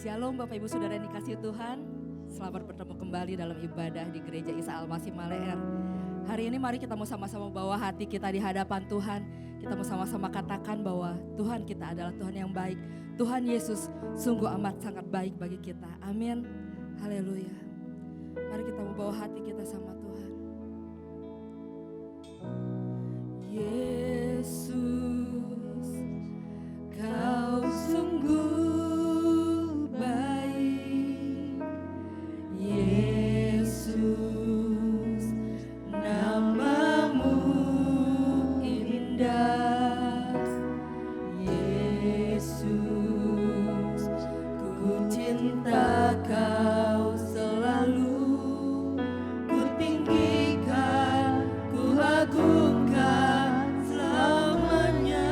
Shalom Bapak Ibu Saudara yang dikasihi Tuhan. Selamat bertemu kembali dalam ibadah di Gereja Isa Al-Masih Maleer. Hari ini mari kita mau sama-sama bawa hati kita di hadapan Tuhan. Kita mau sama-sama katakan bahwa Tuhan kita adalah Tuhan yang baik. Tuhan Yesus sungguh amat sangat baik bagi kita. Amin. Haleluya. Mari kita mau bawa hati kita sama Tuhan. Yesus, Kau sungguh baik. Yesus, namamu indah. Yesus, ku cinta Kau selalu. Ku tinggikan, ku agungkan selamanya.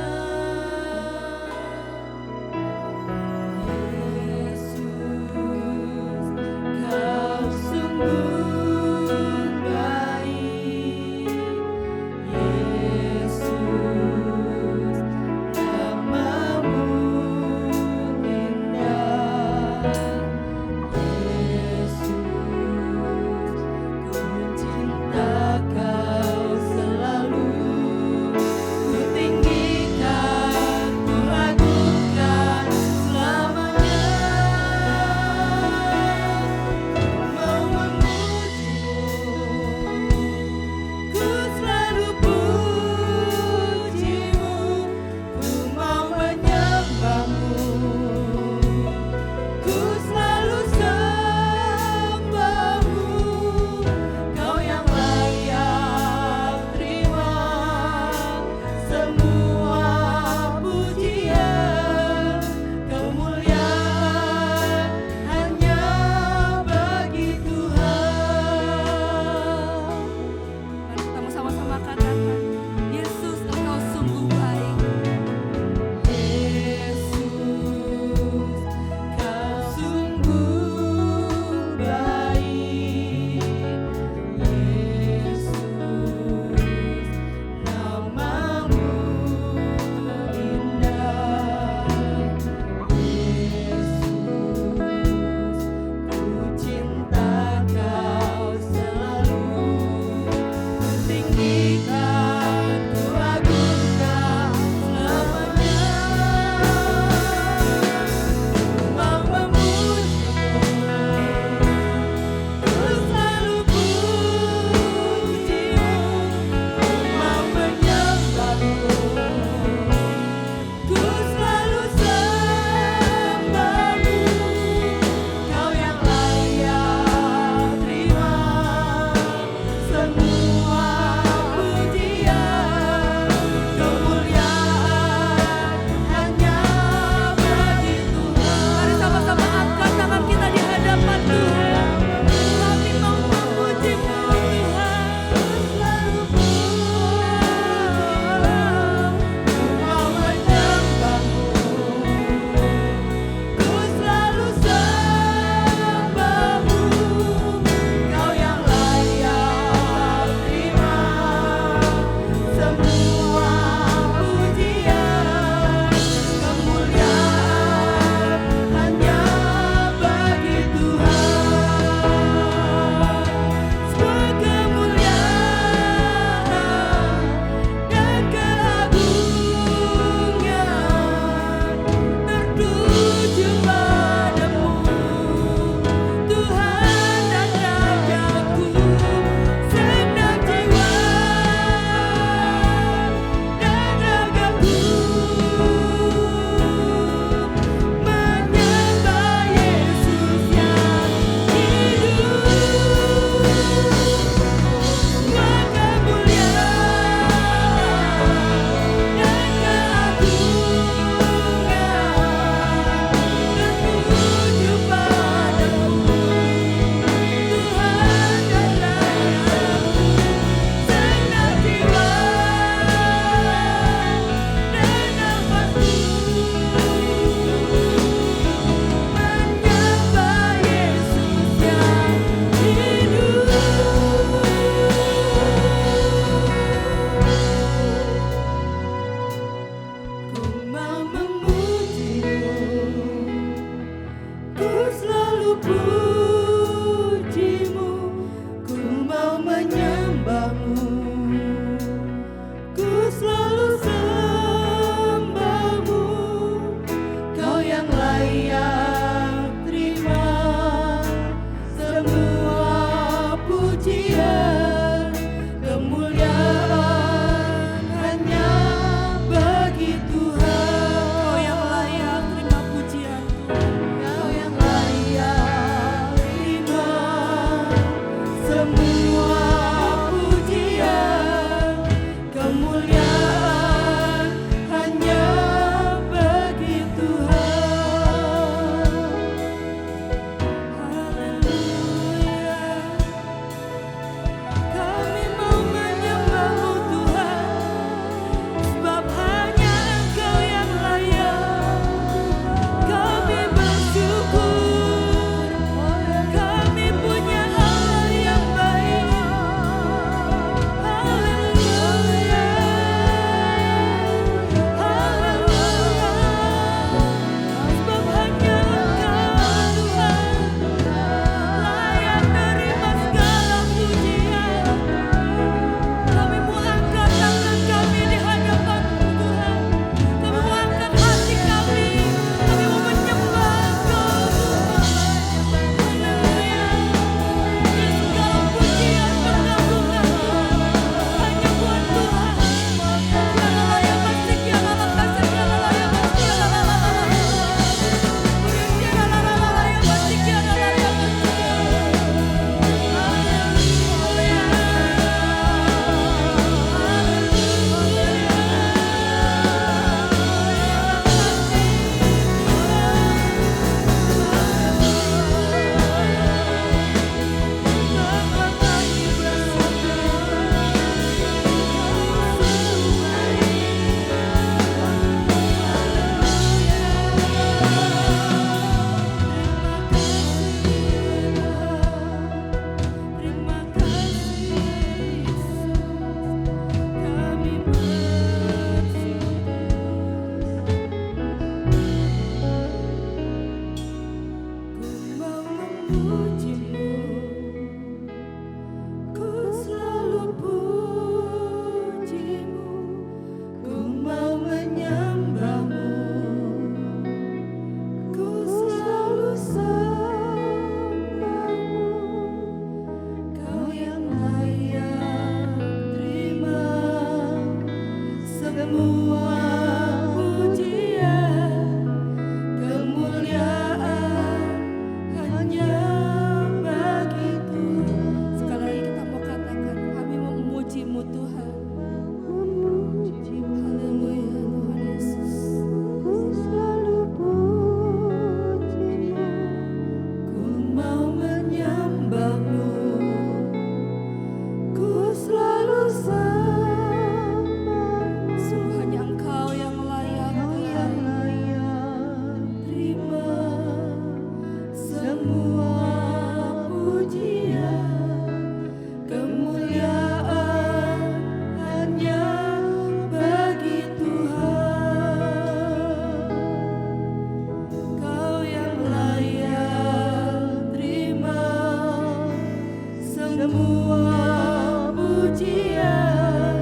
Semua pujian,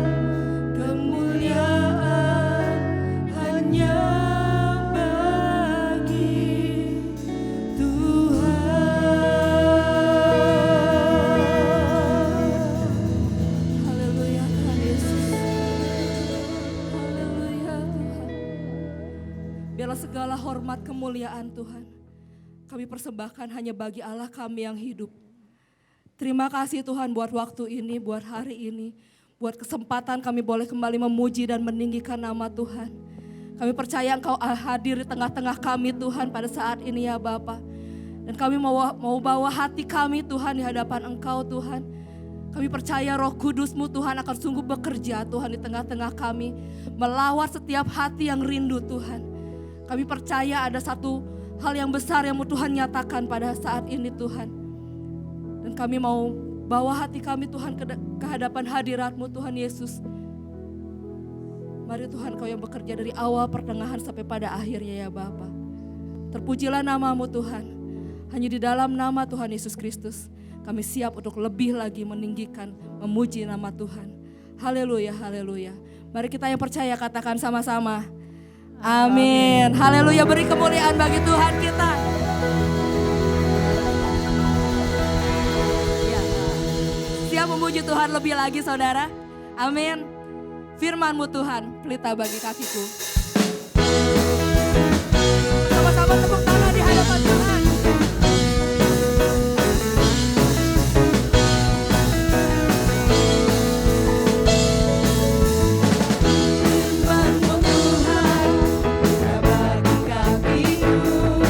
kemuliaan hanya bagi Tuhan. Haleluya Tuhan Yesus. Haleluya Tuhan. Biarlah segala hormat kemuliaan Tuhan kami persembahkan hanya bagi Allah kami yang hidup. Terima kasih Tuhan buat waktu ini, buat hari ini, buat kesempatan kami boleh kembali memuji dan meninggikan nama Tuhan. Kami percaya Engkau hadir di tengah-tengah kami Tuhan pada saat ini ya Bapa. Dan kami mau bawa hati kami Tuhan di hadapan Engkau Tuhan. Kami percaya Roh Kudus-Mu Tuhan akan sungguh bekerja Tuhan di tengah-tengah kami. Melawat setiap hati yang rindu Tuhan. Kami percaya ada satu hal yang besar yang Tuhan nyatakan pada saat ini Tuhan. Dan kami mau bawa hati kami Tuhan ke hadapan hadirat-Mu Tuhan Yesus. Mari Tuhan Kau yang bekerja dari awal pertengahan sampai pada akhirnya ya Bapa. Terpujilah nama-Mu Tuhan. Hanya di dalam nama Tuhan Yesus Kristus kami siap untuk lebih lagi meninggikan, memuji nama Tuhan. Haleluya, haleluya. Mari kita yang percaya katakan sama-sama. Amin. Haleluya, beri kemuliaan bagi Tuhan kita. Siap memuji Tuhan lebih lagi saudara. Amin. Firman-Mu Tuhan, pelita bagi kakiku. Sama-sama tepuk tangan di hadapan Tuhan. Firman-Mu Tuhan, pelita bagi kakiku.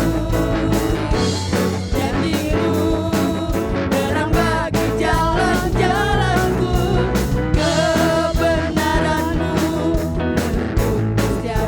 Janji-Mu terang bagi jalan-jalanku. Kebenaran-Mu menuntun setiap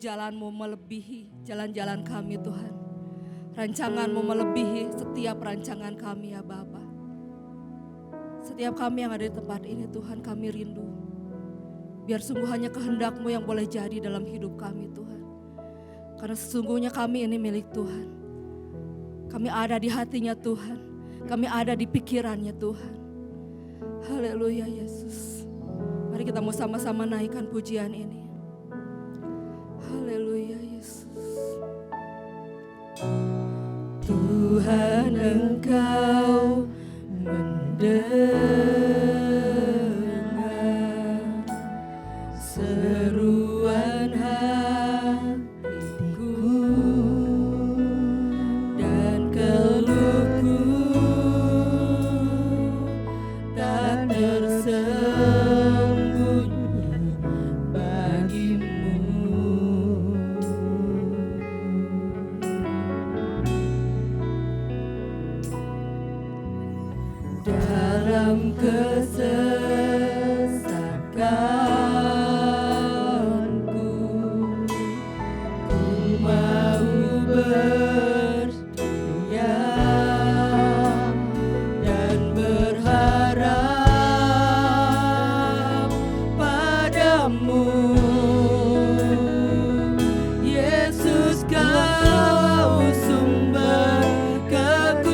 jalan-Mu melebihi jalan-jalan kami Tuhan. Rancangan-Mu melebihi setiap rancangan kami ya Bapa. Setiap kami yang ada di tempat ini Tuhan, kami rindu. Biar sungguh hanya kehendak-Mu yang boleh jadi dalam hidup kami Tuhan. Karena sesungguhnya kami ini milik Tuhan. Kami ada di hatinya Tuhan. Kami ada di pikirannya Tuhan. Haleluya Yesus. Mari kita mau sama-sama naikkan pujian ini. Haleluya Yesus. Tuhan Engkau mendengar seruan hatiku dan keluhku tak tersembunyi bagimu. Dalam kesesakanku, ku mau berdiam dan berharap padamu. Yesus, Kau sumber kekuatanku.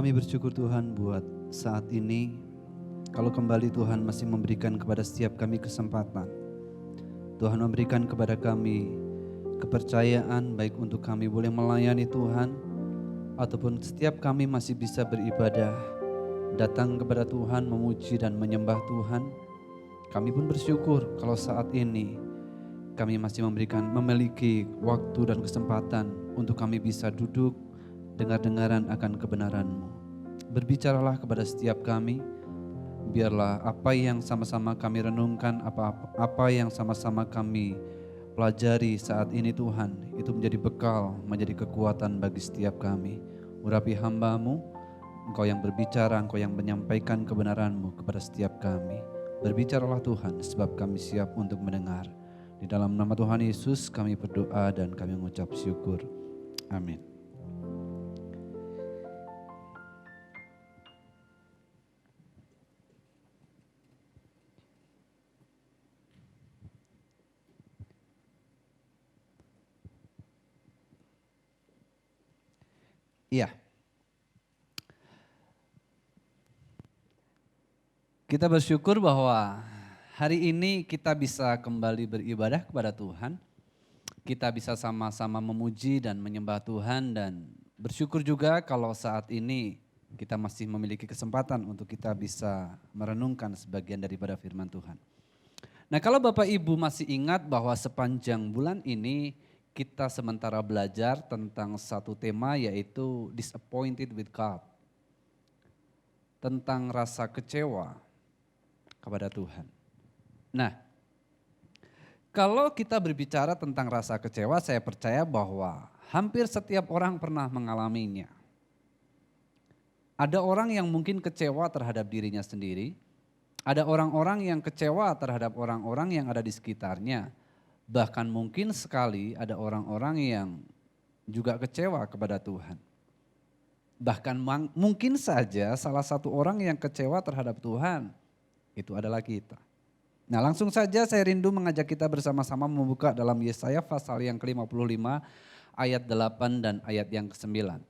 Kami bersyukur Tuhan buat saat ini, kalau kembali Tuhan masih memberikan kepada setiap kami kesempatan. Tuhan memberikan kepada kami kepercayaan baik untuk kami boleh melayani Tuhan, ataupun setiap kami masih bisa beribadah, datang kepada Tuhan, memuji dan menyembah Tuhan. Kami pun bersyukur kalau saat ini kami masih memiliki waktu dan kesempatan untuk kami bisa duduk dengar-dengaran akan kebenaran-Mu. Berbicaralah kepada setiap kami, biarlah apa yang sama-sama kami renungkan, apa yang sama-sama kami pelajari saat ini Tuhan, itu menjadi bekal, menjadi kekuatan bagi setiap kami. Urapi hamba-Mu, Engkau yang berbicara, Engkau yang menyampaikan kebenaran-Mu kepada setiap kami. Berbicaralah Tuhan, sebab kami siap untuk mendengar. Di dalam nama Tuhan Yesus kami berdoa dan kami mengucap syukur. Amin. Iya. Kita bersyukur bahwa hari ini kita bisa kembali beribadah kepada Tuhan. Kita bisa sama-sama memuji dan menyembah Tuhan, dan bersyukur juga kalau saat ini kita masih memiliki kesempatan untuk kita bisa merenungkan sebagian daripada firman Tuhan. Nah, kalau Bapak Ibu masih ingat bahwa sepanjang bulan ini kita sementara belajar tentang satu tema, yaitu disappointed with God. Tentang rasa kecewa kepada Tuhan. Nah, kalau kita berbicara tentang rasa kecewa, saya percaya bahwa hampir setiap orang pernah mengalaminya. Ada orang yang mungkin kecewa terhadap dirinya sendiri, ada orang-orang yang kecewa terhadap orang-orang yang ada di sekitarnya, bahkan mungkin sekali ada orang-orang yang juga kecewa kepada Tuhan. Bahkan mungkin saja salah satu orang yang kecewa terhadap Tuhan, itu adalah kita. Nah, langsung saja saya rindu mengajak kita bersama-sama membuka dalam Yesaya pasal yang ke-55 ayat 8 dan ayat yang ke-9.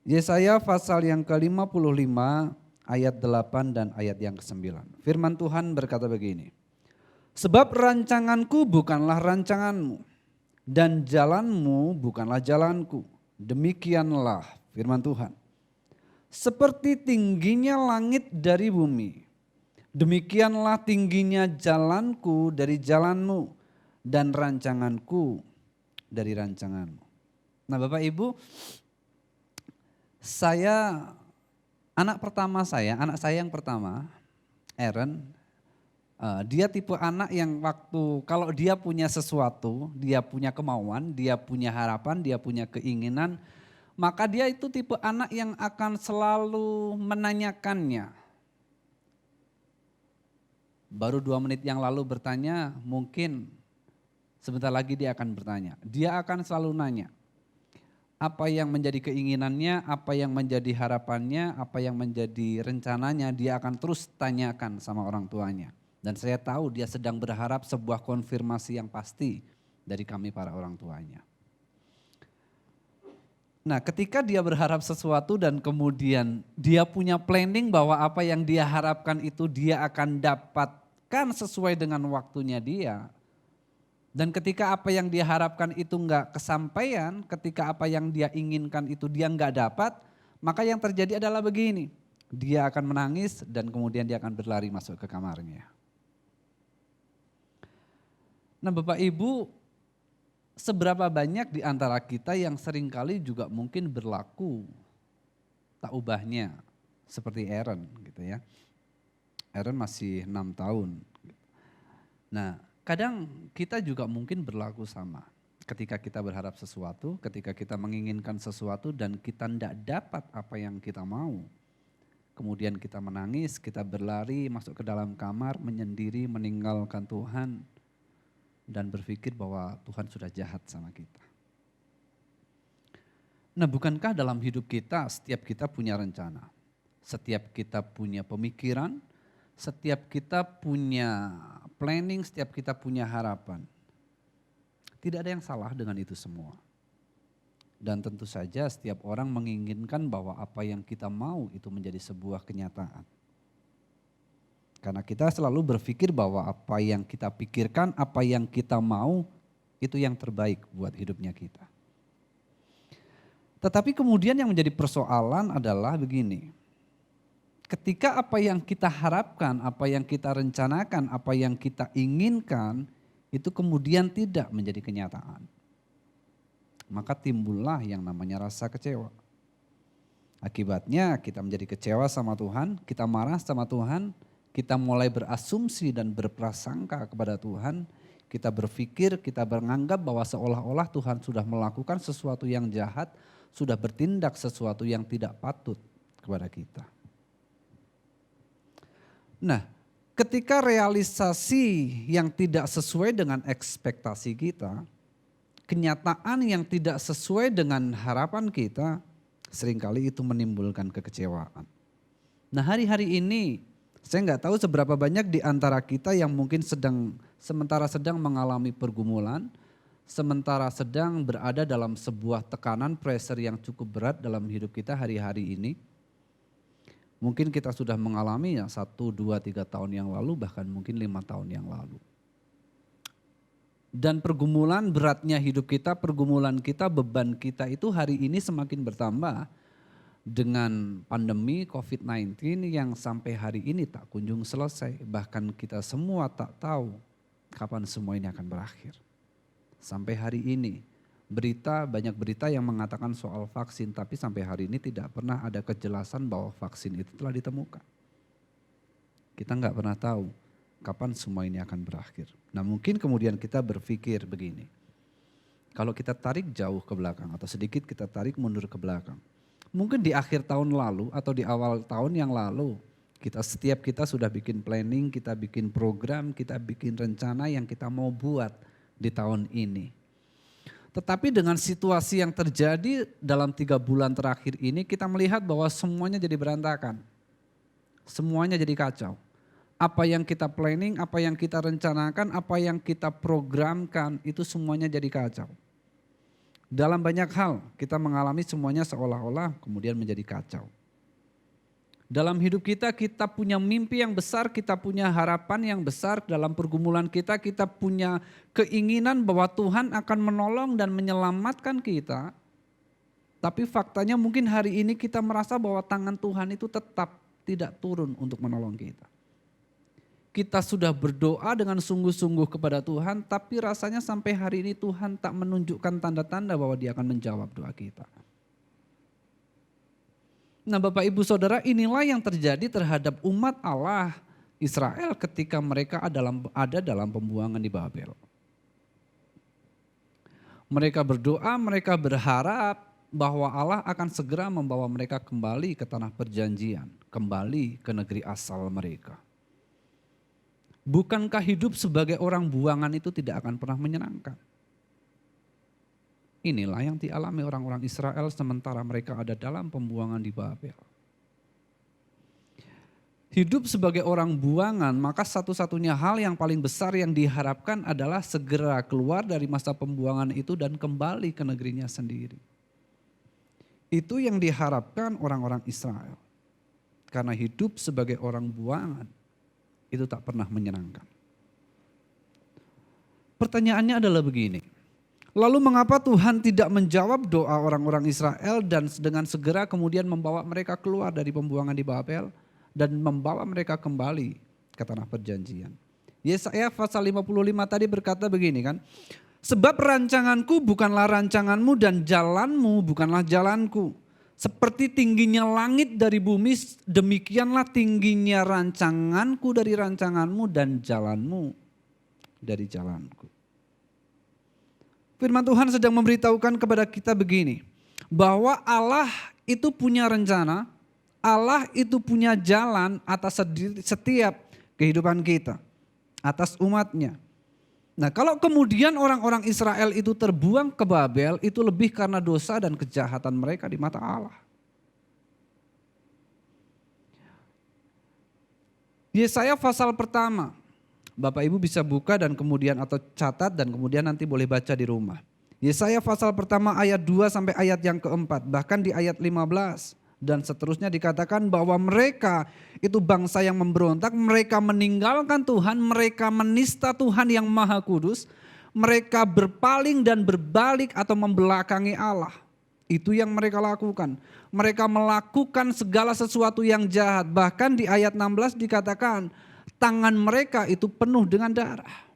Yesaya pasal yang ke-55 ayat 8 dan ayat yang ke-9. Firman Tuhan berkata begini. Sebab rancanganku bukanlah rancanganmu dan jalanmu bukanlah jalanku. Demikianlah firman Tuhan. Seperti tingginya langit dari bumi, demikianlah tingginya jalanku dari jalanmu dan rancanganku dari rancanganmu. Nah, Bapak Ibu, anak saya yang pertama, Aaron, dia tipe anak yang kalau dia punya sesuatu, dia punya kemauan, dia punya harapan, dia punya keinginan, maka dia itu tipe anak yang akan selalu menanyakannya. Baru 2 menit yang lalu bertanya, mungkin sebentar lagi dia akan bertanya. Dia akan selalu nanya, apa yang menjadi keinginannya, apa yang menjadi harapannya, apa yang menjadi rencananya, dia akan terus tanyakan sama orang tuanya. Dan saya tahu dia sedang berharap sebuah konfirmasi yang pasti dari kami para orang tuanya. Nah, ketika dia berharap sesuatu dan kemudian dia punya planning bahwa apa yang dia harapkan itu dia akan dapatkan sesuai dengan waktunya dia. Dan ketika apa yang dia harapkan itu enggak kesampaian, ketika apa yang dia inginkan itu dia enggak dapat, maka yang terjadi adalah begini. Dia akan menangis dan kemudian dia akan berlari masuk ke kamarnya. Nah, Bapak Ibu, seberapa banyak di antara kita yang seringkali juga mungkin berlaku tak ubahnya seperti Aaron gitu ya. Aaron masih 6 tahun. Nah, kadang kita juga mungkin berlaku sama. Ketika kita berharap sesuatu, ketika kita menginginkan sesuatu dan kita tidak dapat apa yang kita mau. Kemudian kita menangis, kita berlari masuk ke dalam kamar, menyendiri, meninggalkan Tuhan. Dan berpikir bahwa Tuhan sudah jahat sama kita. Nah, bukankah dalam hidup kita setiap kita punya rencana? Setiap kita punya pemikiran, setiap kita punya planning, setiap kita punya harapan. Tidak ada yang salah dengan itu semua. Dan tentu saja setiap orang menginginkan bahwa apa yang kita mau itu menjadi sebuah kenyataan. Karena kita selalu berpikir bahwa apa yang kita pikirkan, apa yang kita mau itu yang terbaik buat hidupnya kita. Tetapi kemudian yang menjadi persoalan adalah begini. Ketika apa yang kita harapkan, apa yang kita rencanakan, apa yang kita inginkan itu kemudian tidak menjadi kenyataan. Maka timbullah yang namanya rasa kecewa. Akibatnya kita menjadi kecewa sama Tuhan, kita marah sama Tuhan, kita mulai berasumsi dan berprasangka kepada Tuhan, kita berpikir, kita menganggap bahwa seolah-olah Tuhan sudah melakukan sesuatu yang jahat, sudah bertindak sesuatu yang tidak patut kepada kita. Nah, ketika realisasi yang tidak sesuai dengan ekspektasi kita, kenyataan yang tidak sesuai dengan harapan kita, seringkali itu menimbulkan kekecewaan. Nah, hari-hari ini saya nggak tahu seberapa banyak di antara kita yang mungkin sementara sedang mengalami pergumulan, sementara sedang berada dalam sebuah tekanan pressure yang cukup berat dalam hidup kita hari-hari ini. Mungkin kita sudah mengalami 1, 2, 3 tahun yang lalu, bahkan mungkin 5 tahun yang lalu. Dan pergumulan beratnya hidup kita, pergumulan kita, beban kita itu hari ini semakin bertambah dengan pandemi COVID-19 yang sampai hari ini tak kunjung selesai. Bahkan kita semua tak tahu kapan semua ini akan berakhir. Sampai hari ini banyak berita yang mengatakan soal vaksin, tapi sampai hari ini tidak pernah ada kejelasan bahwa vaksin itu telah ditemukan. Kita nggak pernah tahu kapan semua ini akan berakhir. Nah, mungkin kemudian kita berpikir begini, kalau kita tarik jauh ke belakang atau sedikit kita tarik mundur ke belakang, mungkin di akhir tahun lalu atau di awal tahun yang lalu, setiap kita sudah bikin planning, kita bikin program, kita bikin rencana yang kita mau buat di tahun ini. Tetapi dengan situasi yang terjadi dalam 3 bulan terakhir ini, kita melihat bahwa semuanya jadi berantakan. Semuanya jadi kacau. Apa yang kita planning, apa yang kita rencanakan, apa yang kita programkan, itu semuanya jadi kacau. Dalam banyak hal kita mengalami semuanya seolah-olah kemudian menjadi kacau. Dalam hidup kita punya mimpi yang besar, kita punya harapan yang besar. Dalam pergumulan kita punya keinginan bahwa Tuhan akan menolong dan menyelamatkan kita. Tapi faktanya mungkin hari ini kita merasa bahwa tangan Tuhan itu tetap tidak turun untuk menolong kita. Kita sudah berdoa dengan sungguh-sungguh kepada Tuhan, tapi rasanya sampai hari ini Tuhan tak menunjukkan tanda-tanda bahwa Dia akan menjawab doa kita. Nah, Bapak Ibu Saudara, inilah yang terjadi terhadap umat Allah Israel ketika mereka ada dalam pembuangan di Babel. Mereka berdoa, mereka berharap bahwa Allah akan segera membawa mereka kembali ke tanah perjanjian, kembali ke negeri asal mereka. Bukankah hidup sebagai orang buangan itu tidak akan pernah menyenangkan? Inilah yang dialami orang-orang Israel sementara mereka ada dalam pembuangan di Babel. Hidup sebagai orang buangan, maka satu-satunya hal yang paling besar yang diharapkan adalah segera keluar dari masa pembuangan itu dan kembali ke negerinya sendiri. Itu yang diharapkan orang-orang Israel. Karena hidup sebagai orang buangan itu tak pernah menyenangkan. Pertanyaannya adalah begini, lalu mengapa Tuhan tidak menjawab doa orang-orang Israel dan dengan segera kemudian membawa mereka keluar dari pembuangan di Babel dan membawa mereka kembali ke tanah perjanjian? Yesaya pasal 55 tadi berkata begini kan, sebab rancanganku bukanlah rancanganmu dan jalanmu bukanlah jalanku. Seperti tingginya langit dari bumi, demikianlah tingginya rancanganku dari rancanganmu dan jalanmu dari jalanku. Firman Tuhan sedang memberitahukan kepada kita begini, bahwa Allah itu punya rencana, Allah itu punya jalan atas setiap kehidupan kita, atas umatnya. Nah, kalau kemudian orang-orang Israel itu terbuang ke Babel, itu lebih karena dosa dan kejahatan mereka di mata Allah. Yesaya pasal pertama, Bapak Ibu bisa buka dan kemudian atau catat dan kemudian nanti boleh baca di rumah. Yesaya pasal pertama ayat 2 sampai ayat yang keempat, bahkan di ayat 15 dan seterusnya dikatakan bahwa mereka itu bangsa yang memberontak, mereka meninggalkan Tuhan, mereka menista Tuhan yang Maha Kudus, mereka berpaling dan berbalik atau membelakangi Allah. Itu yang mereka lakukan. Mereka melakukan segala sesuatu yang jahat. Bahkan di ayat 16 dikatakan tangan mereka itu penuh dengan darah.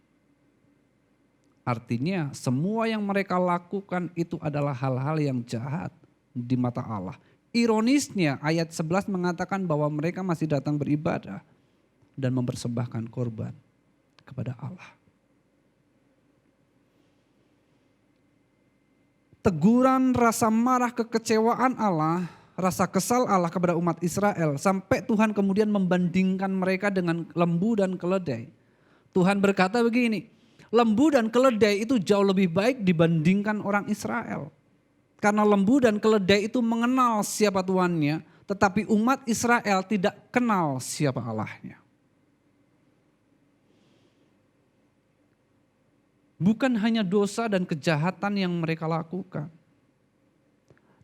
Artinya semua yang mereka lakukan itu adalah hal-hal yang jahat di mata Allah. Ironisnya ayat 11 mengatakan bahwa mereka masih datang beribadah dan mempersembahkan korban kepada Allah. Teguran, rasa marah, kekecewaan Allah, rasa kesal Allah kepada umat Israel sampai Tuhan kemudian membandingkan mereka dengan lembu dan keledai. Tuhan berkata begini, lembu dan keledai itu jauh lebih baik dibandingkan orang Israel. Karena lembu dan keledai itu mengenal siapa tuannya, tetapi umat Israel tidak kenal siapa Allahnya. Bukan hanya dosa dan kejahatan yang mereka lakukan,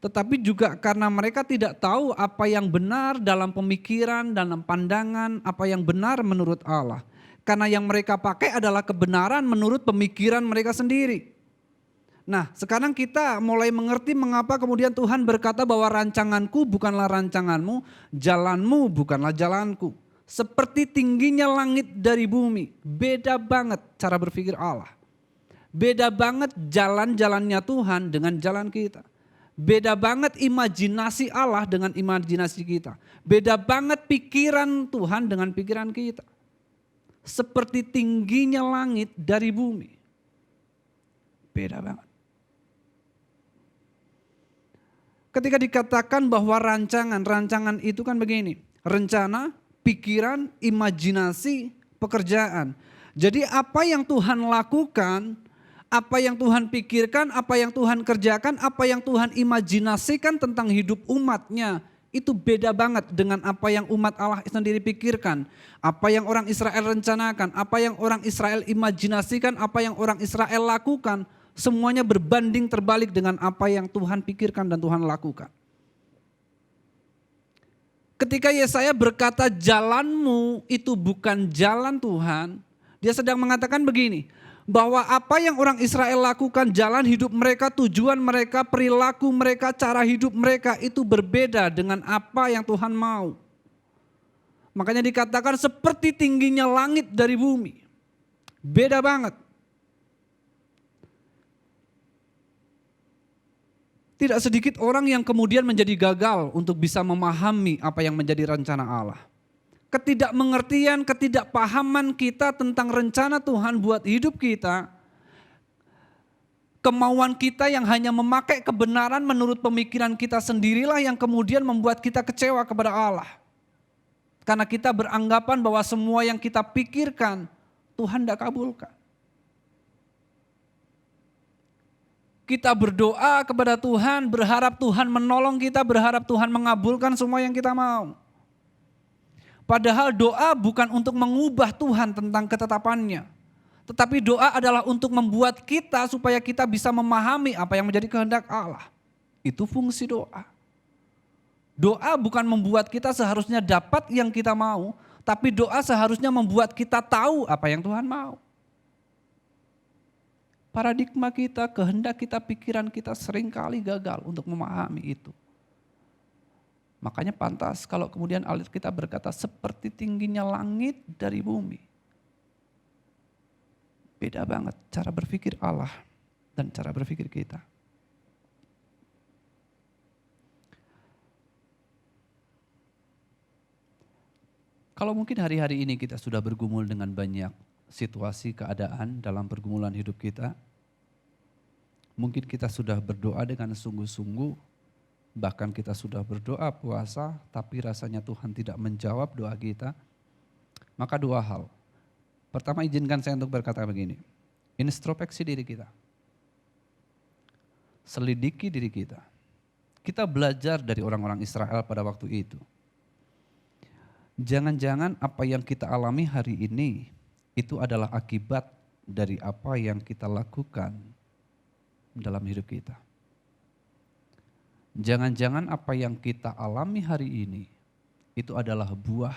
tetapi juga karena mereka tidak tahu apa yang benar dalam pemikiran, dalam pandangan, apa yang benar menurut Allah. Karena yang mereka pakai adalah kebenaran menurut pemikiran mereka sendiri. Nah, sekarang kita mulai mengerti mengapa kemudian Tuhan berkata bahwa rancanganku bukanlah rancanganmu, jalanmu bukanlah jalanku. Seperti tingginya langit dari bumi, beda banget cara berpikir Allah. Beda banget jalan-jalannya Tuhan dengan jalan kita. Beda banget imajinasi Allah dengan imajinasi kita. Beda banget pikiran Tuhan dengan pikiran kita. Seperti tingginya langit dari bumi. Beda banget. Ketika dikatakan bahwa rancangan itu kan begini. Rencana, pikiran, imajinasi, pekerjaan. Jadi apa yang Tuhan lakukan, apa yang Tuhan pikirkan, apa yang Tuhan kerjakan, apa yang Tuhan imajinasikan tentang hidup umatnya. Itu beda banget dengan apa yang umat Allah sendiri pikirkan. Apa yang orang Israel rencanakan, apa yang orang Israel imajinasikan, apa yang orang Israel lakukan. Semuanya berbanding terbalik dengan apa yang Tuhan pikirkan dan Tuhan lakukan. Ketika Yesaya berkata jalanmu itu bukan jalan Tuhan, dia sedang mengatakan begini, bahwa apa yang orang Israel lakukan, jalan hidup mereka, tujuan mereka, perilaku mereka, cara hidup mereka itu berbeda dengan apa yang Tuhan mau. Makanya dikatakan seperti tingginya langit dari bumi. Beda banget. Tidak sedikit orang yang kemudian menjadi gagal untuk bisa memahami apa yang menjadi rencana Allah. Ketidakmengertian, ketidakpahaman kita tentang rencana Tuhan buat hidup kita, kemauan kita yang hanya memakai kebenaran menurut pemikiran kita sendirilah yang kemudian membuat kita kecewa kepada Allah. Karena kita beranggapan bahwa semua yang kita pikirkan Tuhan tidak kabulkan. Kita berdoa kepada Tuhan, berharap Tuhan menolong kita, berharap Tuhan mengabulkan semua yang kita mau. Padahal doa bukan untuk mengubah Tuhan tentang ketetapannya. Tetapi doa adalah untuk membuat kita supaya kita bisa memahami apa yang menjadi kehendak Allah. Itu fungsi doa. Doa bukan membuat kita seharusnya dapat yang kita mau, tapi doa seharusnya membuat kita tahu apa yang Tuhan mau. Paradigma kita, kehendak kita, pikiran kita seringkali gagal untuk memahami itu. Makanya pantas kalau kemudian Alkitab berkata seperti tingginya langit dari bumi. Beda banget cara berpikir Allah dan cara berpikir kita. Kalau mungkin hari-hari ini kita sudah bergumul dengan banyak situasi keadaan dalam pergumulan hidup kita. Mungkin kita sudah berdoa dengan sungguh-sungguh, bahkan kita sudah berdoa puasa, tapi rasanya Tuhan tidak menjawab doa kita. Maka dua hal. Pertama, izinkan saya untuk berkata begini, introspeksi diri kita. Selidiki diri kita. Kita belajar dari orang-orang Israel pada waktu itu. Jangan-jangan apa yang kita alami hari ini itu adalah akibat dari apa yang kita lakukan dalam hidup kita. Jangan-jangan apa yang kita alami hari ini itu adalah buah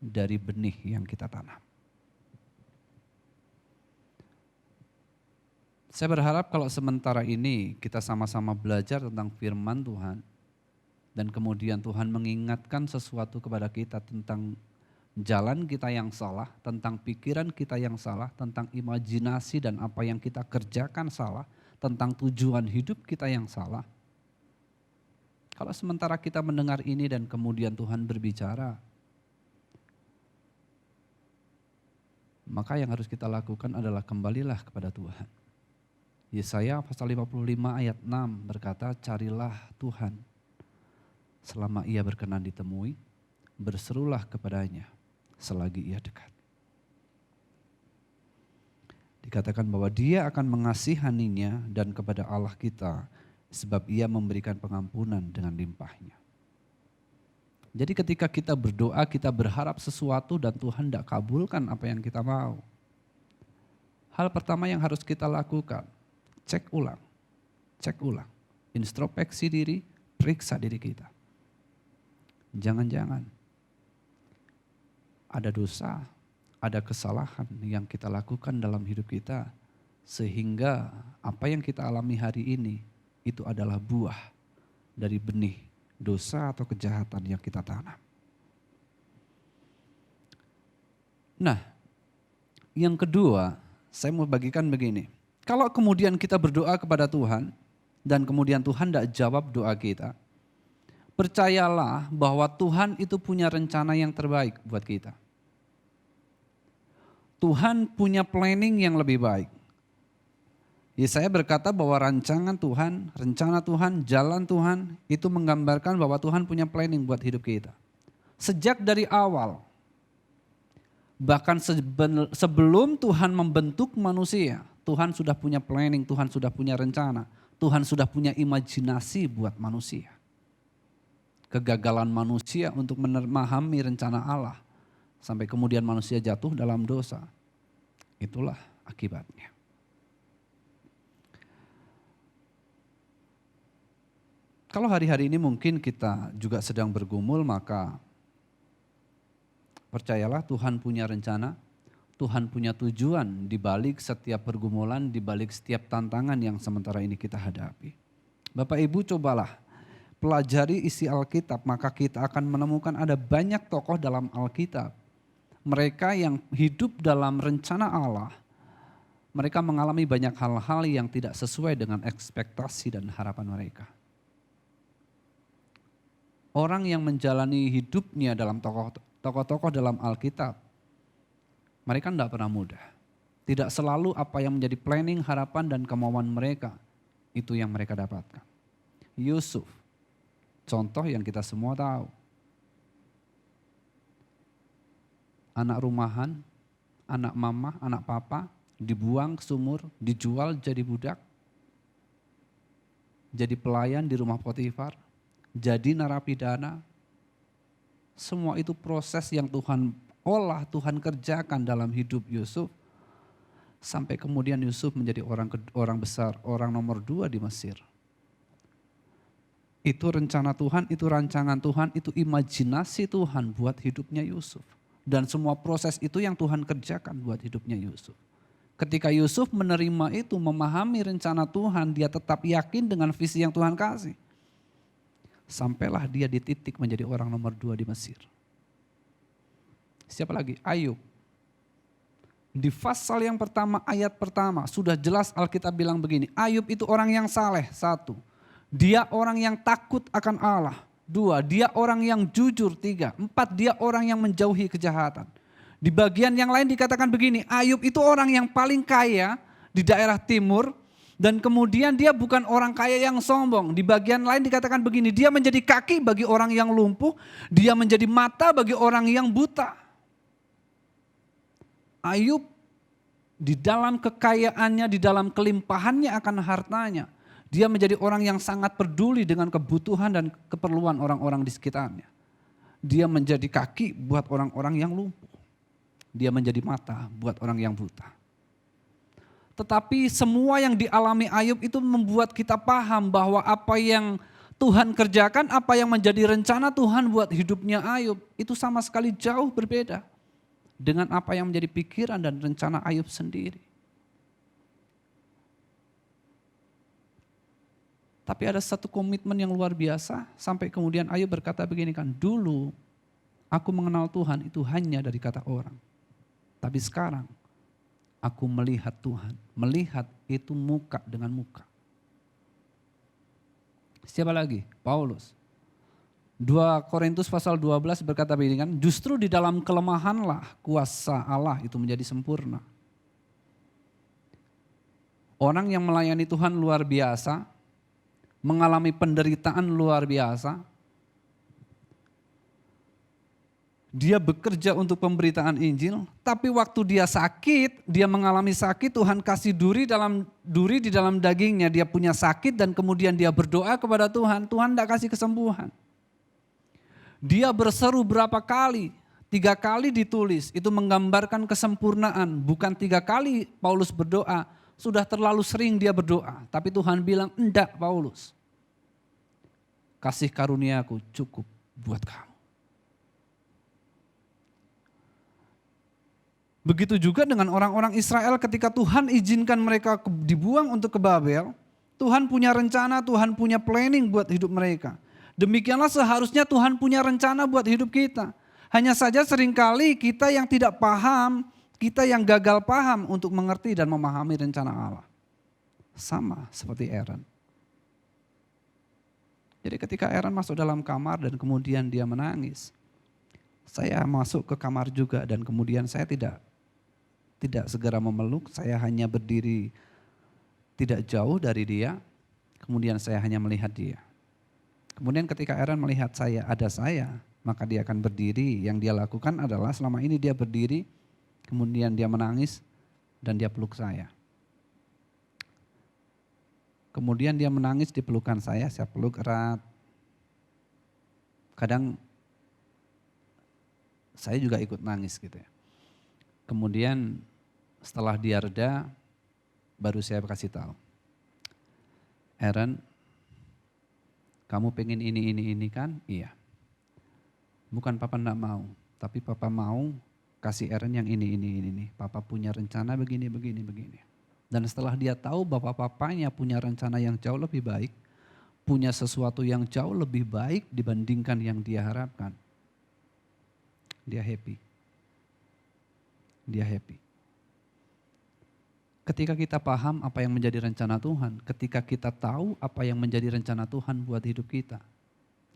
dari benih yang kita tanam. Saya berharap kalau sementara ini kita sama-sama belajar tentang firman Tuhan dan kemudian Tuhan mengingatkan sesuatu kepada kita tentang jalan kita yang salah, tentang pikiran kita yang salah, tentang imajinasi dan apa yang kita kerjakan salah, tentang tujuan hidup kita yang salah. Kalau sementara kita mendengar ini dan kemudian Tuhan berbicara, maka yang harus kita lakukan adalah kembalilah kepada Tuhan. Yesaya pasal 55 ayat 6 berkata, carilah Tuhan selama ia berkenan ditemui, berserulah kepadanya selagi ia dekat. Dikatakan bahwa dia akan mengasihaninya dan kepada Allah kita sebab ia memberikan pengampunan dengan limpahnya. Jadi ketika kita berdoa, kita berharap sesuatu dan Tuhan tidak kabulkan apa yang kita mau. Hal pertama yang harus kita lakukan, cek ulang, introspeksi diri, periksa diri kita. Jangan-jangan ada dosa, ada kesalahan yang kita lakukan dalam hidup kita sehingga apa yang kita alami hari ini itu adalah buah dari benih dosa atau kejahatan yang kita tanam. Nah, yang kedua, saya mau bagikan begini. Kalau kemudian kita berdoa kepada Tuhan dan kemudian Tuhan tidak jawab doa kita, percayalah bahwa Tuhan itu punya rencana yang terbaik buat kita. Tuhan punya planning yang lebih baik. Yesaya berkata bahwa rancangan Tuhan, rencana Tuhan, jalan Tuhan itu menggambarkan bahwa Tuhan punya planning buat hidup kita. Sejak dari awal, bahkan sebelum Tuhan membentuk manusia, Tuhan sudah punya planning, Tuhan sudah punya rencana, Tuhan sudah punya imajinasi buat manusia. Kegagalan manusia untuk memahami rencana Allah sampai kemudian manusia jatuh dalam dosa. Itulah akibatnya. Kalau hari-hari ini mungkin kita juga sedang bergumul, maka percayalah Tuhan punya rencana, Tuhan punya tujuan di balik setiap pergumulan, di balik setiap tantangan yang sementara ini kita hadapi. Bapak Ibu cobalah pelajari isi Alkitab, maka kita akan menemukan ada banyak tokoh dalam Alkitab. Mereka yang hidup dalam rencana Allah, mereka mengalami banyak hal-hal yang tidak sesuai dengan ekspektasi dan harapan mereka. Orang yang menjalani hidupnya dalam tokoh-tokoh dalam Alkitab, mereka tidak pernah mudah. Tidak selalu apa yang menjadi planning, harapan dan kemauan mereka, itu yang mereka dapatkan. Yusuf, contoh yang kita semua tahu. Anak rumahan, anak mama, anak papa, dibuang ke sumur, dijual jadi budak, jadi pelayan di rumah Potifar, jadi narapidana. Semua itu proses yang Tuhan olah, Tuhan kerjakan dalam hidup Yusuf. Sampai kemudian Yusuf menjadi orang besar, orang nomor 2 di Mesir. Itu rencana Tuhan, itu rancangan Tuhan, itu imajinasi Tuhan buat hidupnya Yusuf. Dan semua proses itu yang Tuhan kerjakan buat hidupnya Yusuf. Ketika Yusuf menerima itu, memahami rencana Tuhan, dia tetap yakin dengan visi yang Tuhan kasih. Sampailah dia di titik menjadi orang nomor 2 di Mesir. Siapa lagi? Ayub. Di pasal yang pertama, ayat pertama, sudah jelas Alkitab bilang begini, Ayub itu orang yang saleh, 1. Dia orang yang takut akan Allah. 2, dia orang yang jujur. 3, 4, dia orang yang menjauhi kejahatan. Di bagian yang lain dikatakan begini, Ayub itu orang yang paling kaya di daerah timur. Dan kemudian dia bukan orang kaya yang sombong. Di bagian lain dikatakan begini, dia menjadi kaki bagi orang yang lumpuh. Dia menjadi mata bagi orang yang buta. Ayub di dalam kekayaannya, di dalam kelimpahannya akan hartanya, dia menjadi orang yang sangat peduli dengan kebutuhan dan keperluan orang-orang di sekitarnya. Dia menjadi kaki buat orang-orang yang lumpuh. Dia menjadi mata buat orang yang buta. Tetapi semua yang dialami Ayub itu membuat kita paham bahwa apa yang Tuhan kerjakan, apa yang menjadi rencana Tuhan buat hidupnya Ayub, itu sama sekali jauh berbeda dengan apa yang menjadi pikiran dan rencana Ayub sendiri. Tapi ada satu komitmen yang luar biasa, sampai kemudian Ayub berkata begini kan, dulu aku mengenal Tuhan itu hanya dari kata orang. Tapi sekarang aku melihat Tuhan, melihat itu muka dengan muka. Siapa lagi? Paulus. 2 Korintus pasal 12 berkata begini kan, justru di dalam kelemahanlah kuasa Allah itu menjadi sempurna. Orang yang melayani Tuhan luar biasa, mengalami penderitaan luar biasa, dia bekerja untuk pemberitaan Injil, tapi waktu dia sakit, dia mengalami sakit, Tuhan kasih duri di dalam dagingnya, dia punya sakit dan kemudian dia berdoa kepada Tuhan, Tuhan tidak kasih kesembuhan. Dia berseru berapa kali? 3 kali ditulis, itu menggambarkan kesempurnaan, bukan 3 kali Paulus berdoa, sudah terlalu sering dia berdoa, tapi Tuhan bilang, enggak Paulus, kasih karuniaku cukup buat kamu. Begitu juga dengan orang-orang Israel ketika Tuhan izinkan mereka dibuang untuk ke Babel, Tuhan punya rencana, Tuhan punya planning buat hidup mereka. Demikianlah seharusnya Tuhan punya rencana buat hidup kita. Hanya saja seringkali kita yang tidak paham, kita yang gagal paham untuk mengerti dan memahami rencana Allah. Sama seperti Aaron. Jadi ketika Aaron masuk dalam kamar dan kemudian dia menangis, saya masuk ke kamar juga dan kemudian saya tidak segera memeluk, saya hanya berdiri tidak jauh dari dia, kemudian saya hanya melihat dia. Kemudian ketika Aaron melihat saya, maka dia akan berdiri. Yang dia lakukan adalah selama ini dia berdiri, kemudian dia menangis dan dia peluk saya. Kemudian dia menangis di pelukan saya peluk erat. Kadang saya juga ikut nangis gitu ya. Kemudian setelah dia reda, baru saya kasih tahu. Aaron, kamu pengen ini kan? Iya. Bukan papa enggak mau, tapi papa mau kasih Aaron yang ini. Papa punya rencana begini. Dan setelah dia tahu bahwa papanya punya rencana yang jauh lebih baik, punya sesuatu yang jauh lebih baik dibandingkan yang dia harapkan, dia happy. Ketika kita paham apa yang menjadi rencana Tuhan, ketika kita tahu apa yang menjadi rencana Tuhan buat hidup kita,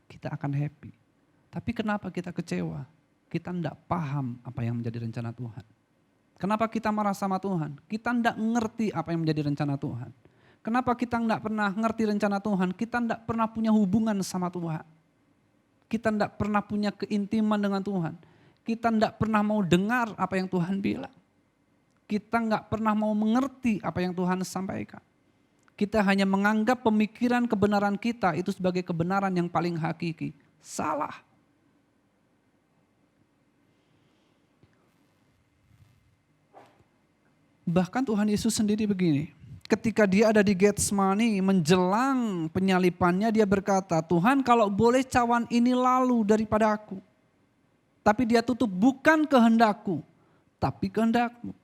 kita akan happy. Tapi kenapa kita kecewa? Kita tidak paham apa yang menjadi rencana Tuhan. Kenapa kita marah sama Tuhan? Kita tidak ngerti apa yang menjadi rencana Tuhan. Kenapa kita tidak pernah ngerti rencana Tuhan? Kita tidak pernah punya hubungan sama Tuhan. Kita tidak pernah punya keintiman dengan Tuhan. Kita tidak pernah mau dengar apa yang Tuhan bilang. Kita nggak pernah mau mengerti apa yang Tuhan sampaikan. Kita hanya menganggap pemikiran kebenaran kita itu sebagai kebenaran yang paling hakiki. Salah. Bahkan Tuhan Yesus sendiri begini, ketika dia ada di Getsemani menjelang penyalipannya dia berkata, Tuhan kalau boleh cawan ini lalu daripada aku. Tapi dia tutup, bukan kehendakku, tapi kehendakmu.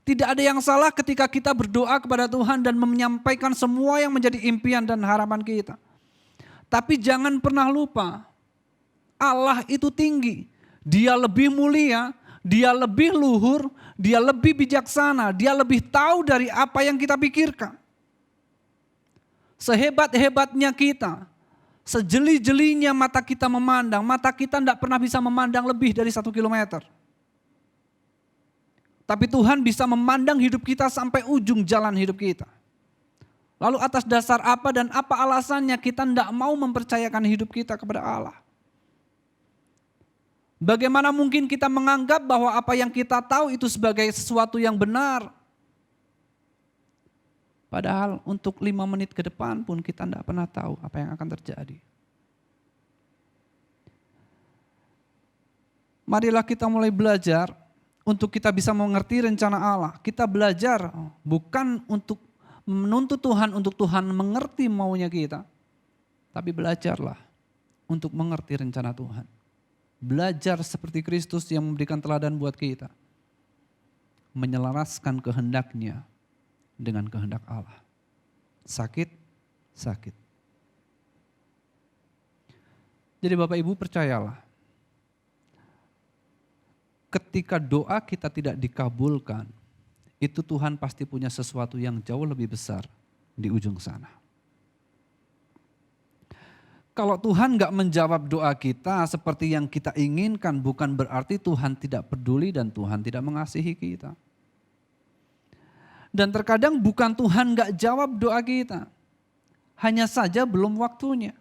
Tidak ada yang salah ketika kita berdoa kepada Tuhan dan menyampaikan semua yang menjadi impian dan harapan kita. Tapi jangan pernah lupa, Allah itu tinggi, dia lebih mulia, dia lebih luhur, dia lebih bijaksana, dia lebih tahu dari apa yang kita pikirkan. Sehebat-hebatnya kita, sejeli-jelinya mata kita memandang, mata kita tidak pernah bisa memandang lebih dari 1 kilometer. Tapi Tuhan bisa memandang hidup kita sampai ujung jalan hidup kita. Lalu atas dasar apa dan apa alasannya kita tidak mau mempercayakan hidup kita kepada Allah? Bagaimana mungkin kita menganggap bahwa apa yang kita tahu itu sebagai sesuatu yang benar? Padahal untuk 5 menit ke depan pun kita tidak pernah tahu apa yang akan terjadi. Marilah kita mulai belajar untuk kita bisa mengerti rencana Allah. Kita belajar bukan untuk menuntut Tuhan untuk Tuhan mengerti maunya kita. Tapi belajarlah untuk mengerti rencana Tuhan. Belajar seperti Kristus yang memberikan teladan buat kita. Menyelaraskan kehendaknya dengan kehendak Allah. Sakit, sakit. Jadi Bapak Ibu percayalah, ketika doa kita tidak dikabulkan, itu Tuhan pasti punya sesuatu yang jauh lebih besar di ujung sana. Kalau Tuhan gak menjawab doa kita seperti yang kita inginkan, bukan berarti Tuhan tidak peduli dan Tuhan tidak mengasihi kita. Dan terkadang bukan Tuhan gak jawab doa kita, hanya saja belum waktunya.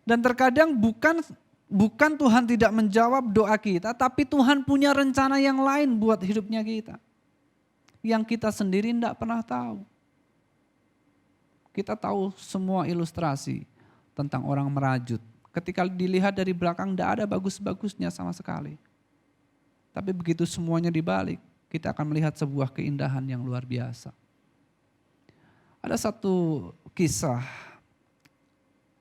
Dan terkadang bukan Tuhan tidak menjawab doa kita, tapi Tuhan punya rencana yang lain buat hidupnya kita. Yang kita sendiri tidak pernah tahu. Kita tahu semua ilustrasi tentang orang merajut. Ketika dilihat dari belakang tidak ada bagus-bagusnya sama sekali. Tapi begitu semuanya dibalik, kita akan melihat sebuah keindahan yang luar biasa. Ada satu kisah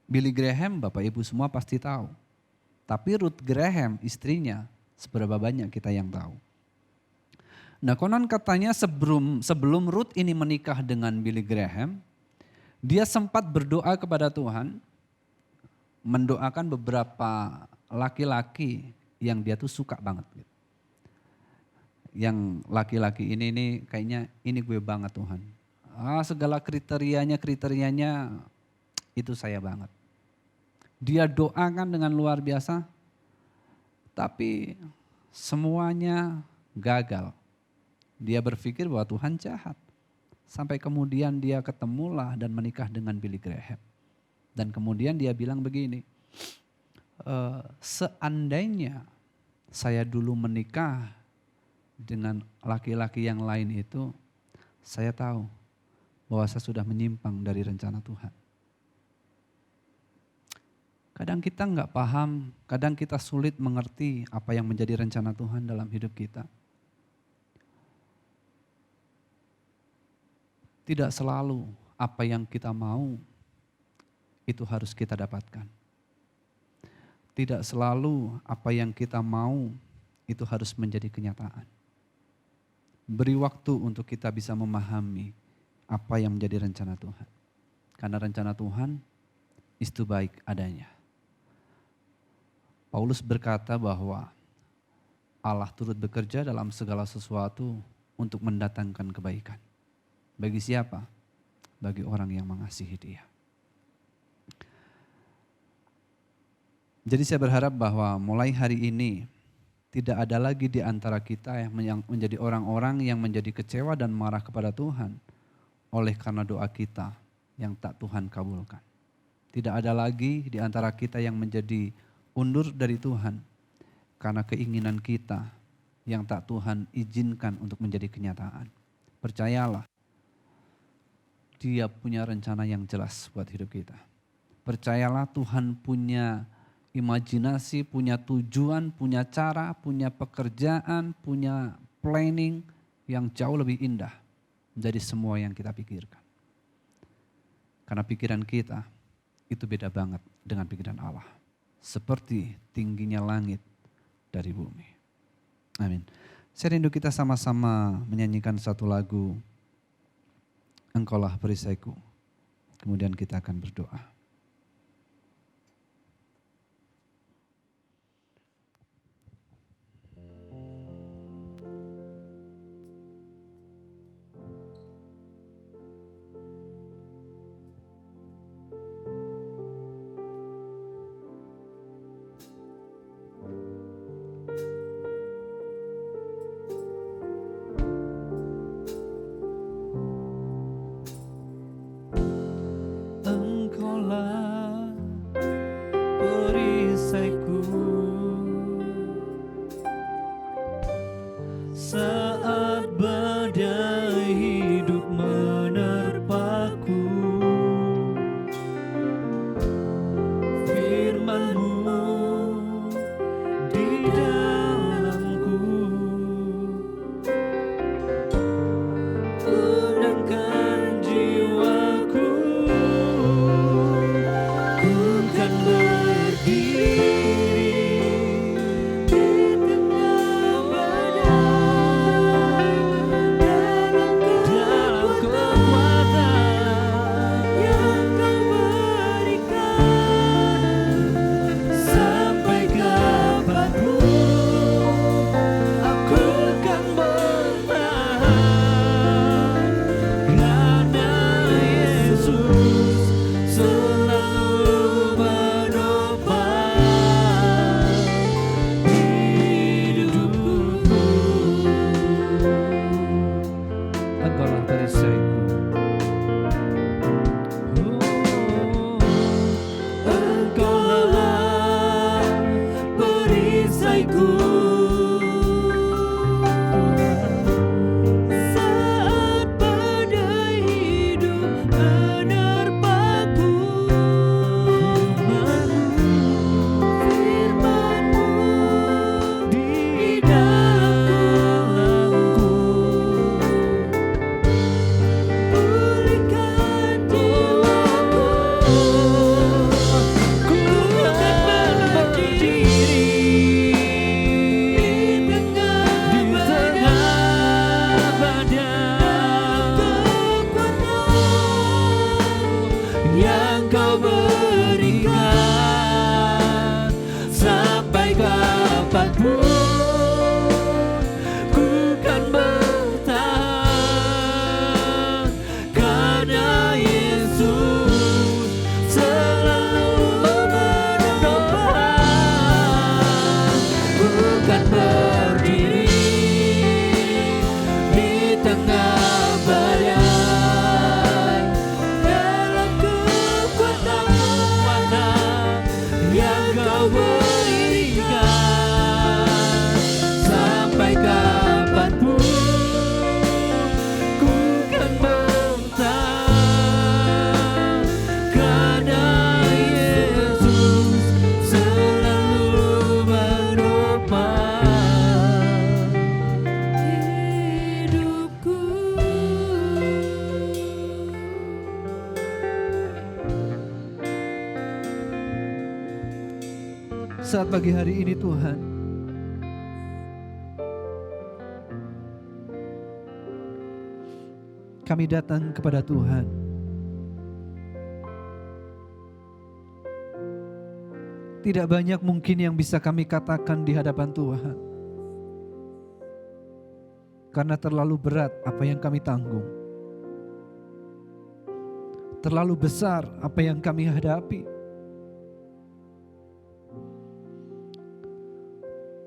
Billy Graham, Bapak Ibu semua pasti tahu. Tapi Ruth Graham, istrinya, seberapa banyak kita yang tahu. Nah, konon katanya sebelum Ruth ini menikah dengan Billy Graham, dia sempat berdoa kepada Tuhan, mendoakan beberapa laki-laki yang dia tuh suka banget. Yang laki-laki ini kayaknya ini gue banget Tuhan. Segala kriterianya itu saya banget. Dia doakan dengan luar biasa, tapi semuanya gagal. Dia berpikir bahwa Tuhan jahat. Sampai kemudian dia ketemulah dan menikah dengan Billy Graham. Dan kemudian dia bilang begini, seandainya saya dulu menikah dengan laki-laki yang lain itu, saya tahu bahwa saya sudah menyimpang dari rencana Tuhan. Kadang kita nggak paham, kadang kita sulit mengerti apa yang menjadi rencana Tuhan dalam hidup kita. Tidak selalu apa yang kita mau itu harus kita dapatkan. Tidak selalu apa yang kita mau itu harus menjadi kenyataan. Beri waktu untuk kita bisa memahami apa yang menjadi rencana Tuhan. Karena rencana Tuhan itu baik adanya. Paulus berkata bahwa Allah turut bekerja dalam segala sesuatu untuk mendatangkan kebaikan. Bagi siapa? Bagi orang yang mengasihi Dia. Jadi saya berharap bahwa mulai hari ini tidak ada lagi di antara kita yang menjadi orang-orang yang menjadi kecewa dan marah kepada Tuhan oleh karena doa kita yang tak Tuhan kabulkan. Tidak ada lagi di antara kita yang menjadi undur dari Tuhan karena keinginan kita yang tak Tuhan izinkan untuk menjadi kenyataan. Percayalah, Dia punya rencana yang jelas buat hidup kita. Percayalah Tuhan punya imajinasi, punya tujuan, punya cara, punya pekerjaan, punya planning yang jauh lebih indah dari semua yang kita pikirkan. Karena pikiran kita itu beda banget dengan pikiran Allah. Seperti tingginya langit dari bumi. Amin. Saya rindu kita sama-sama menyanyikan satu lagu, Engkaulah perisaiku. Kemudian kita akan berdoa. Engkaulah perisaiku saat badai hidup menerpaku. Firman-Mu di dalam sampaiku. Saat badai hidup menerpaku, firman-Mu di dalamku, pulihkan jiwaku. Ku akan berdiri di tengah badai, kekuatan yang Kau berikan. Sampai kapanpun ku kan bertahan, karena Yesus selalu menopang. Ku kan berdiri di tengah badai, dalam kekuatan yang Kau berikan. Sampai kapanpun ku kan bertahan, karena Yesus selalu menopang hidupku. Saat pagi hari ini Tuhan, kami datang kepada Tuhan. Tidak banyak mungkin yang bisa kami katakan di hadapan Tuhan, karena terlalu berat apa yang kami tanggung. Terlalu besar apa yang kami hadapi.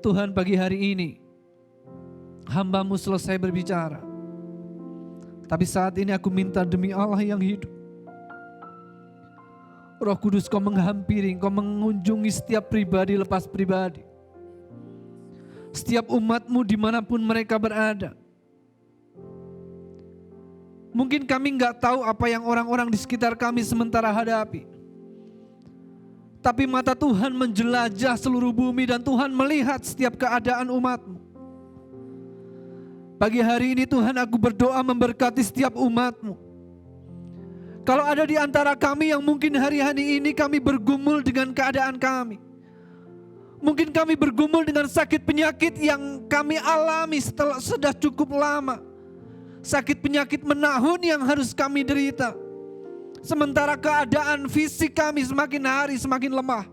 Tuhan, pagi hari ini hamba-Mu selesai berbicara. Tapi saat ini aku minta demi Allah yang hidup, Roh Kudus, Kau menghampiri, Kau mengunjungi setiap pribadi lepas pribadi, setiap umat-Mu dimanapun mereka berada. Mungkin kami gak tahu apa yang orang-orang di sekitar kami sementara hadapi, tapi mata Tuhan menjelajah seluruh bumi dan Tuhan melihat setiap keadaan umat-Mu. Pagi hari ini Tuhan, aku berdoa memberkati setiap umat-Mu. Kalau ada di antara kami yang mungkin hari-hari ini kami bergumul dengan keadaan kami, mungkin kami bergumul dengan sakit penyakit yang kami alami sudah cukup lama, sakit penyakit menahun yang harus kami derita, sementara keadaan fisik kami semakin hari semakin lemah.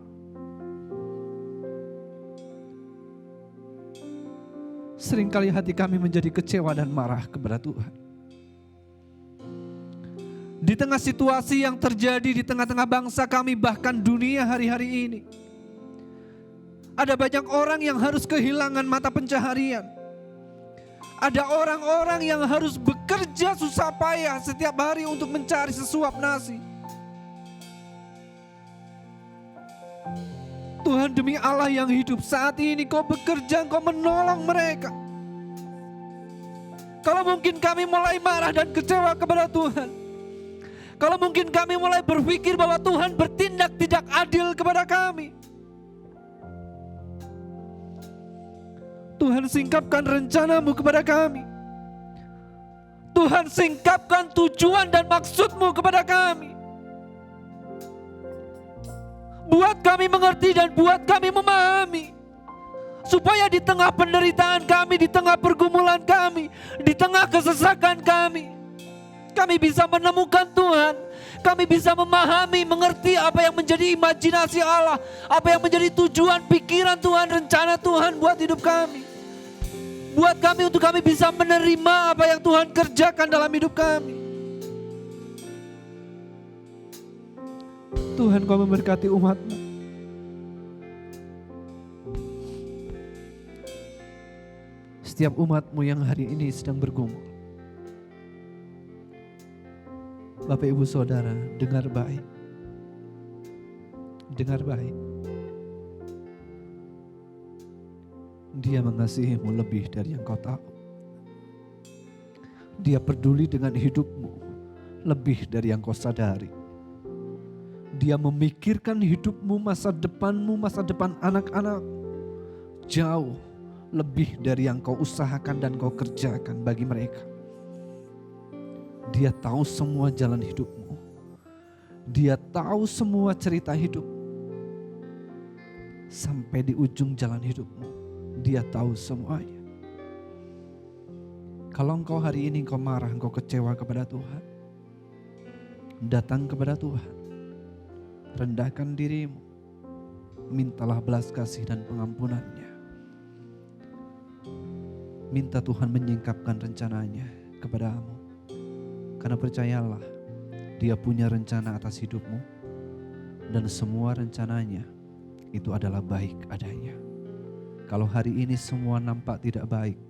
Seringkali hati kami menjadi kecewa dan marah kepada Tuhan. Di tengah situasi yang terjadi di tengah-tengah bangsa kami, bahkan dunia hari-hari ini, ada banyak orang yang harus kehilangan mata pencaharian. Ada orang-orang yang harus bekerja susah payah setiap hari untuk mencari sesuap nasi. Tuhan, demi Allah yang hidup, saat ini Kau bekerja, Kau menolong mereka. Kalau mungkin kami mulai marah dan kecewa kepada Tuhan, kalau mungkin kami mulai berpikir bahwa Tuhan bertindak tidak adil kepada kami, Tuhan, singkapkan rencana-Mu kepada kami. Tuhan, singkapkan tujuan dan maksud-Mu kepada kami. Buat kami mengerti dan buat kami memahami, supaya di tengah penderitaan kami, di tengah pergumulan kami, di tengah kesesakan kami bisa menemukan Tuhan. Kami bisa memahami, mengerti apa yang menjadi imajinasi Allah, apa yang menjadi tujuan, pikiran Tuhan, rencana Tuhan buat hidup kami. Buat kami, untuk kami bisa menerima apa yang Tuhan kerjakan dalam hidup kami. Tuhan, Kau memberkati umat-Mu. Setiap umat-Mu yang hari ini sedang bergumul. Bapak, Ibu, Saudara, dengar baik. Dengar baik. Dia mengasihimu lebih dari yang kau tahu. Dia peduli dengan hidupmu lebih dari yang kau sadari. Dia memikirkan hidupmu, masa depan anak-anak jauh lebih dari yang kau usahakan dan kau kerjakan bagi mereka. Dia tahu semua jalan hidupmu. Dia tahu semua cerita hidup. Sampai di ujung jalan hidupmu, Dia tahu semuanya. Kalau engkau hari ini engkau marah, engkau kecewa kepada Tuhan, datang kepada Tuhan. Rendahkan dirimu. Mintalah belas kasih dan pengampunannya. Minta Tuhan menyingkapkan rencananya kepadamu. Karena percayalah, Dia punya rencana atas hidupmu. Dan semua rencananya itu adalah baik adanya. Kalau hari ini semua nampak tidak baik,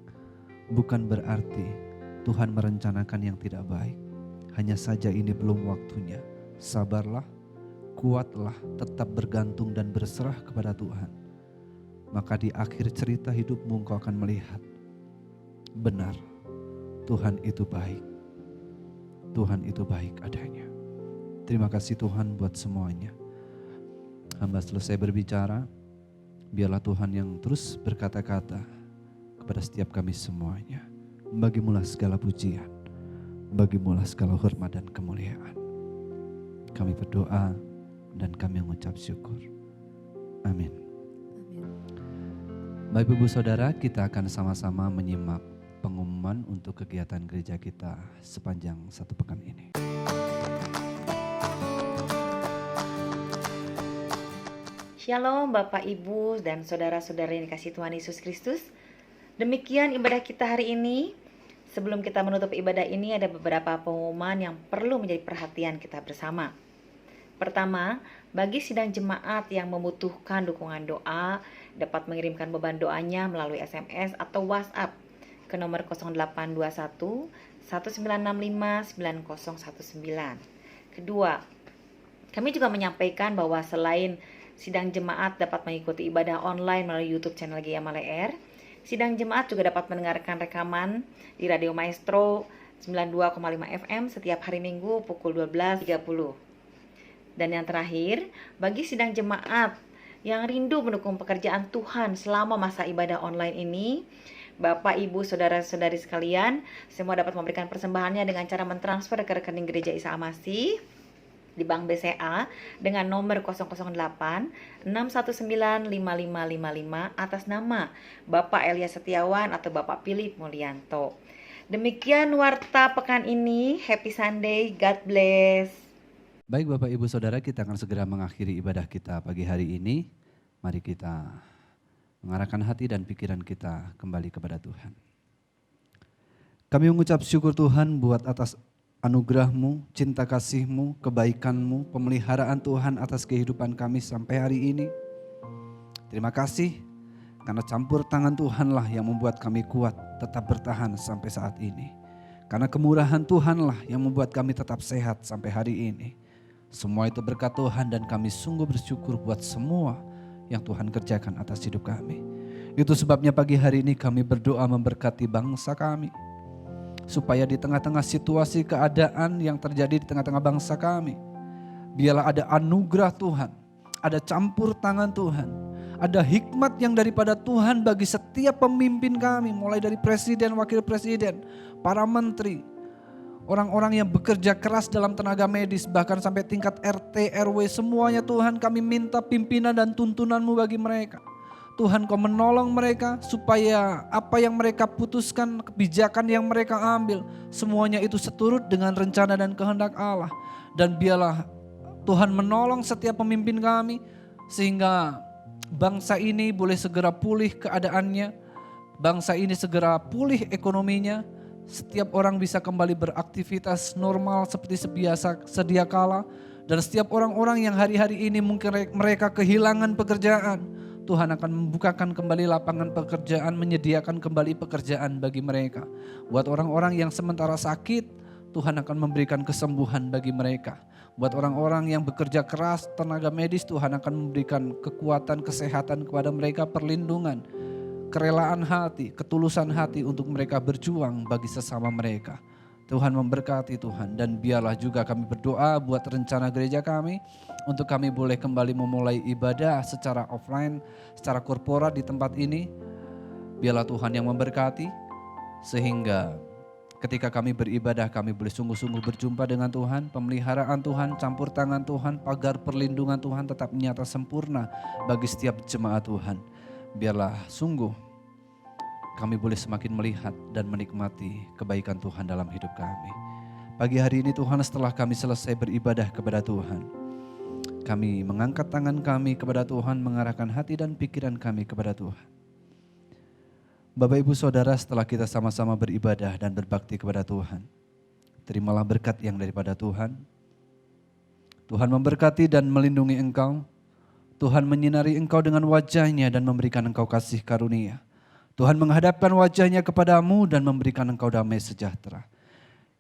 bukan berarti Tuhan merencanakan yang tidak baik. Hanya saja ini belum waktunya. Sabarlah, kuatlah, tetap bergantung dan berserah kepada Tuhan. Maka di akhir cerita hidupmu engkau akan melihat, benar, Tuhan itu baik. Tuhan itu baik adanya. Terima kasih Tuhan buat semuanya. Hamba selesai berbicara, biarlah Tuhan yang terus berkata-kata kepada setiap kami semuanya. Bagimulah segala pujian, bagimulah segala hormat dan kemuliaan. Kami berdoa dan kami mengucap syukur. Amin. Baik Ibu Saudara, kita akan sama-sama menyimak pengumuman untuk kegiatan gereja kita sepanjang satu pekan ini. Shalom Bapak Ibu dan saudara-saudara yang dikasihi Tuhan Yesus Kristus. Demikian ibadah kita hari ini. Sebelum kita menutup ibadah ini ada beberapa pengumuman yang perlu menjadi perhatian kita bersama. Pertama, bagi sidang jemaat yang membutuhkan dukungan doa dapat mengirimkan beban doanya melalui SMS atau WhatsApp ke nomor 0821 1965 9019. Kedua, kami juga menyampaikan bahwa selain sidang jemaat dapat mengikuti ibadah online melalui YouTube channel GEA Maleer, sidang jemaat juga dapat mendengarkan rekaman di Radio Maestro 92,5 FM setiap hari Minggu pukul 12.30. Dan yang terakhir, bagi sidang jemaat yang rindu mendukung pekerjaan Tuhan selama masa ibadah online ini, Bapak, Ibu, Saudara-saudari sekalian, semua dapat memberikan persembahannya dengan cara mentransfer ke rekening Gereja Isa Al-Masih di Bank BCA dengan nomor 008 619 5555 atas nama Bapak Elia Setiawan atau Bapak Philip Mulyanto. Demikian warta pekan ini. Happy Sunday, God bless. Baik Bapak Ibu Saudara, kita akan segera mengakhiri ibadah kita pagi hari ini. Mari kita mengarahkan hati dan pikiran kita kembali kepada Tuhan. Kami mengucap syukur Tuhan buat atas anugerah-Mu, cinta kasih-Mu, kebaikan-Mu, pemeliharaan Tuhan atas kehidupan kami sampai hari ini. Terima kasih karena campur tangan Tuhanlah yang membuat kami kuat tetap bertahan sampai saat ini. Karena kemurahan Tuhanlah yang membuat kami tetap sehat sampai hari ini. Semua itu berkat Tuhan dan kami sungguh bersyukur buat semua yang Tuhan kerjakan atas hidup kami. Itu sebabnya pagi hari ini kami berdoa memberkati bangsa kami. Supaya di tengah-tengah situasi keadaan yang terjadi di tengah-tengah bangsa kami, biarlah ada anugerah Tuhan, ada campur tangan Tuhan, ada hikmat yang daripada Tuhan bagi setiap pemimpin kami, mulai dari presiden, wakil presiden, para menteri, orang-orang yang bekerja keras dalam tenaga medis, bahkan sampai tingkat RT, RW, semuanya Tuhan kami minta pimpinan dan tuntunan-Mu bagi mereka. Tuhan Kau menolong mereka supaya apa yang mereka putuskan, kebijakan yang mereka ambil, semuanya itu seturut dengan rencana dan kehendak Allah. Dan biarlah Tuhan menolong setiap pemimpin kami sehingga bangsa ini boleh segera pulih keadaannya, bangsa ini segera pulih ekonominya, setiap orang bisa kembali beraktivitas normal seperti sedia kala. Dan setiap orang-orang yang hari-hari ini mungkin mereka kehilangan pekerjaan, Tuhan akan membukakan kembali lapangan pekerjaan, menyediakan kembali pekerjaan bagi mereka. Buat orang-orang yang sementara sakit, Tuhan akan memberikan kesembuhan bagi mereka. Buat orang-orang yang bekerja keras, tenaga medis, Tuhan akan memberikan kekuatan, kesehatan kepada mereka, perlindungan kerelaan hati, ketulusan hati untuk mereka berjuang bagi sesama mereka. Tuhan memberkati Tuhan, dan biarlah juga kami berdoa buat rencana gereja kami untuk kami boleh kembali memulai ibadah secara offline, secara korporat di tempat ini. Biarlah Tuhan yang memberkati sehingga ketika kami beribadah kami boleh sungguh-sungguh berjumpa dengan Tuhan, pemeliharaan Tuhan, campur tangan Tuhan, pagar perlindungan Tuhan tetap nyata sempurna bagi setiap jemaat Tuhan. Biarlah sungguh kami boleh semakin melihat dan menikmati kebaikan Tuhan dalam hidup kami. Pagi hari ini Tuhan, setelah kami selesai beribadah kepada Tuhan, kami mengangkat tangan kami kepada Tuhan, mengarahkan hati dan pikiran kami kepada Tuhan. Bapak Ibu Saudara, setelah kita sama-sama beribadah dan berbakti kepada Tuhan, terimalah berkat yang daripada Tuhan. Tuhan memberkati dan melindungi engkau. Tuhan menyinari engkau dengan wajah-Nya dan memberikan engkau kasih karunia. Tuhan menghadapkan wajah-Nya kepadamu dan memberikan engkau damai sejahtera.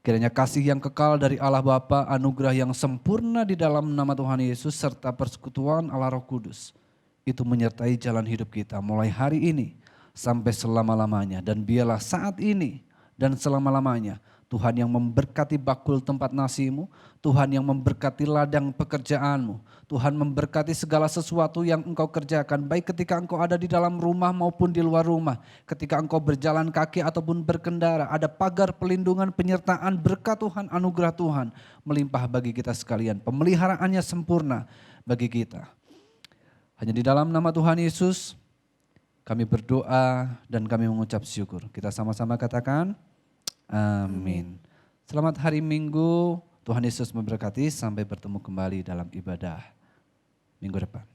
Kiranya kasih yang kekal dari Allah Bapa, anugerah yang sempurna di dalam nama Tuhan Yesus, serta persekutuan Allah Roh Kudus, itu menyertai jalan hidup kita mulai hari ini sampai selama-lamanya. Dan biarlah saat ini dan selama-lamanya Tuhan yang memberkati bakul tempat nasimu, Tuhan yang memberkati ladang pekerjaanmu, Tuhan memberkati segala sesuatu yang engkau kerjakan, baik ketika engkau ada di dalam rumah maupun di luar rumah, ketika engkau berjalan kaki ataupun berkendara, ada pagar pelindungan, penyertaan, berkat Tuhan, anugerah Tuhan melimpah bagi kita sekalian, pemeliharaannya sempurna bagi kita. Hanya di dalam nama Tuhan Yesus kami berdoa dan kami mengucap syukur. Kita sama-sama katakan amin. Selamat hari Minggu. Tuhan Yesus memberkati. Sampai bertemu kembali dalam ibadah minggu depan.